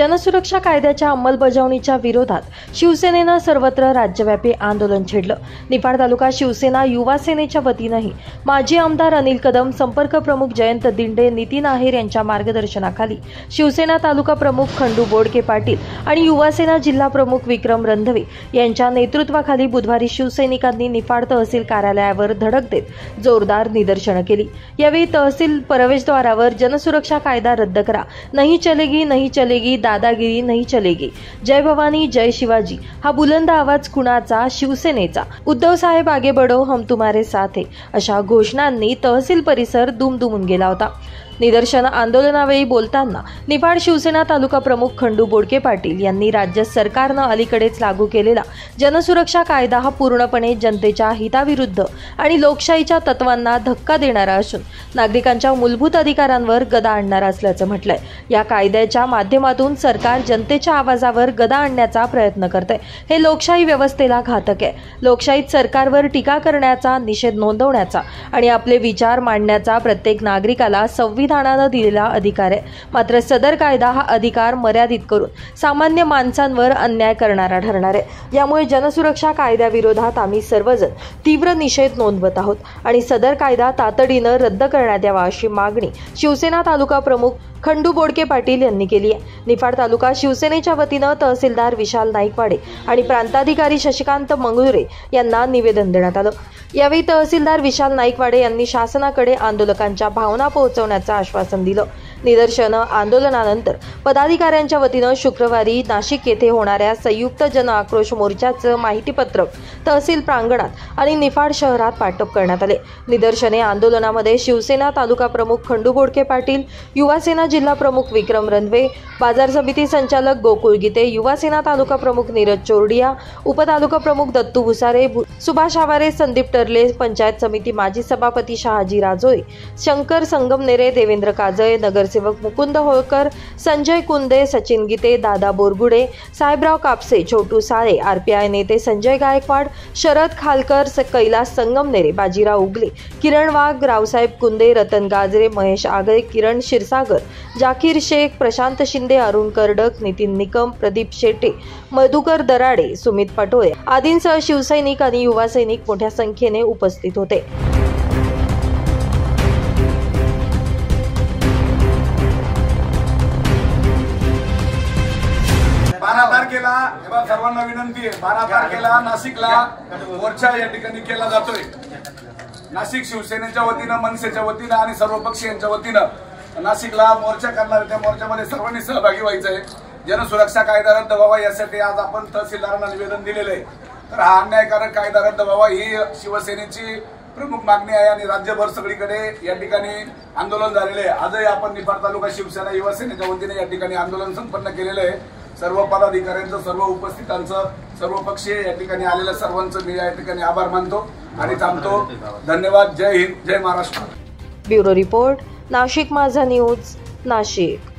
जनसुरक्षा कायद्याच्या अंमलबजावणीच्या विरोधात शिवसेनेनं सर्वत्र राज्यव्यापी आंदोलन छेडलं। निफाड तालुका शिवसेना युवा सेनेच्या वतीनंही माजी आमदार अनिल कदम, संपर्क प्रमुख जयंत दिंडे, नितीन आहेर यांच्या मार्गदर्शनाखाली शिवसेना तालुका प्रमुख खंडू बोडके पाटील आणि युवा सेना जिल्हा प्रमुख विक्रम रंधवे यांच्या नेतृत्वाखाली बुधवारी शिवसैनिकांनी निफाड तहसील कार्यालयावर धडक देत जोरदार निदर्शनं केली। यावेळी तहसील प्रवेशद्वारावर जनसुरक्षा कायदा रद्द करा, नहीं चलेगी, दादागिरी नहीं चलेगी, जय भवानी जय शिवाजी हा बुलंद आवाज कुणाचा? शिवसेनेचा। उद्धव साहेब आगे बढ़ो, हम तुम्हारे साथ है अशा घोषणांनी तहसील परिसर दुमदुमून गेला होता। निदर्शन आंदोलनावेळी बोलताना निफाड शिवसेना तालुका प्रमुख खंडू बोडके पाटील यांनी राज्य सरकारनं अलीकडेच लागू केलेला जनसुरक्षा कायदा हा पूर्णपणे जनतेच्या हिताविरुद्ध आणि लोकशाहीच्या तत्वांना धक्का देणारा असून नागरिकांच्या मूलभूत अधिकारांवर गदा आणणारा असल्याचं म्हटलंय। या कायद्याच्या माध्यमातून सरकार जनतेच्या आवाजावर गदा आणण्याचा प्रयत्न करते। हे लोकशाही व्यवस्थेला घातक आहे। लोकशाहीत सरकारवर टीका करण्याचा, निषेध नोंदवण्याचा आणि आपले विचार मांडण्याचा प्रत्येक नागरिकाला संविधानानं दिलेला अधिकार आहे। मात्र सदर कायदा हा अधिकार मर्यादित करून सामान्य माणसांवर अन्याय करणारा ठरणार आहे। यामुळे जनसुरक्षा कायद्याविरोधात आम्ही सर्वजण तीव्र निषेध नोंदवत आहोत आणि सदर कायदा तातडीनं रद्द करण्यात यावा अशी मागणी शिवसेना तालुका प्रमुख खंडू बोडके पाटील यांनी केली आहे। निफाड तालुका शिवसेनेच्या वतीनं तहसीलदार विशाल नाईकवाडे आणि प्रांताधिकारी शशिकांत मंगळुरे यांना निवेदन देण्यात आलं। यावेळी तहसीलदार विशाल नाईकवाडे यांनी शासनाकडे आंदोलकांच्या भावना पोहोचवण्याचं आश्वासन दिलं। निदर्शनं आंदोलनानंतर पदाधिकाऱ्यांच्या वतीनं शुक्रवारी नाशिक येथे होणाऱ्या संयुक्त जन आक्रोश मोर्चाचं माहितीपत्रक तहसील प्रांगणात आणि निफाड शहरात वाटप करण्यात आले। निदर्शने आंदोलनामध्ये शिवसेना तालुका प्रमुख खंडू बोडके पाटील, युवा सेना जिल्हा प्रमुख विक्रम रंधवे, बाजार समिती संचालक गोकुळ गीते, युवा सेना तालुका प्रमुख नीरज चोरडिया, उपतालुका प्रमुख दत्तू भुसारे, सुभाष आवारे, संदीप टर्ले, पंचायत समिती माजी सभापती शहाजी राजोळे, शंकर संगमनेरे, देवेंद्र काजळे, नगरसेवक मुकुंद होळकर, संजय कुंदे, सचिन गीते, दादा बोरगुडे, साहेबराव कापसे, छोटू साळे, आरपीआय नेते संजय गायकवाड, शरद खालकर, कैलास संगमनेरे, बाजीराव उगले, किरण वाघ, रावसाहेब कुंदे, रतन गाजरे, महेश आगळे, किरण क्षीरसागर, जाकीर शेख, प्रशांत शिंदे, अरुण कर्डक, नितीन निकम, प्रदीप शेटे, मधुकर दराडे, सुमित पटोळे आदींसह शिवसैनिक आणि युवा सैनिक मोठ्या संख्येने उपस्थित होते। 12 तारखेला सर्वांना विनंती आहे, 12 तारखेला नाशिकला मोर्चा या ठिकाणी केला जातोय। नाशिक शिवसेनेच्या वतीनं, मनसेच्या वतीनं आणि सर्व पक्षीयांच्या वतीनं नाशिकला मोर्चा करणार। त्या मोर्चामध्ये सर्वांनी सहभागी व्हायचं आहे। जनसुरक्षा कायदा रद्द व्हावा यासाठी आज आपण तहसीलदारांना निवेदन दिलेलं आहे। तर हा अन्यायकारक कायदा रद्द व्हावा ही शिवसेनेची प्रमुख मागणी आहे आणि राज्यभर सगळीकडे या ठिकाणी आंदोलन झालेले आहे। आजही आपण निफाड तालुका शिवसेना युवा सेनेच्या वतीने या ठिकाणी आंदोलन संपन्न केलेलं आहे। सर्व पदाधिकाऱ्यांचं, सर्व उपस्थितांचं, सर्व पक्षीय या ठिकाणी आलेल्या सर्वांचं मी या ठिकाणी आभार मानतो आणि थांबतो। धन्यवाद। जय हिंद, जय महाराष्ट्र। ब्युरो रिपोर्ट, नाशिक माझा न्यूज, नाशिक।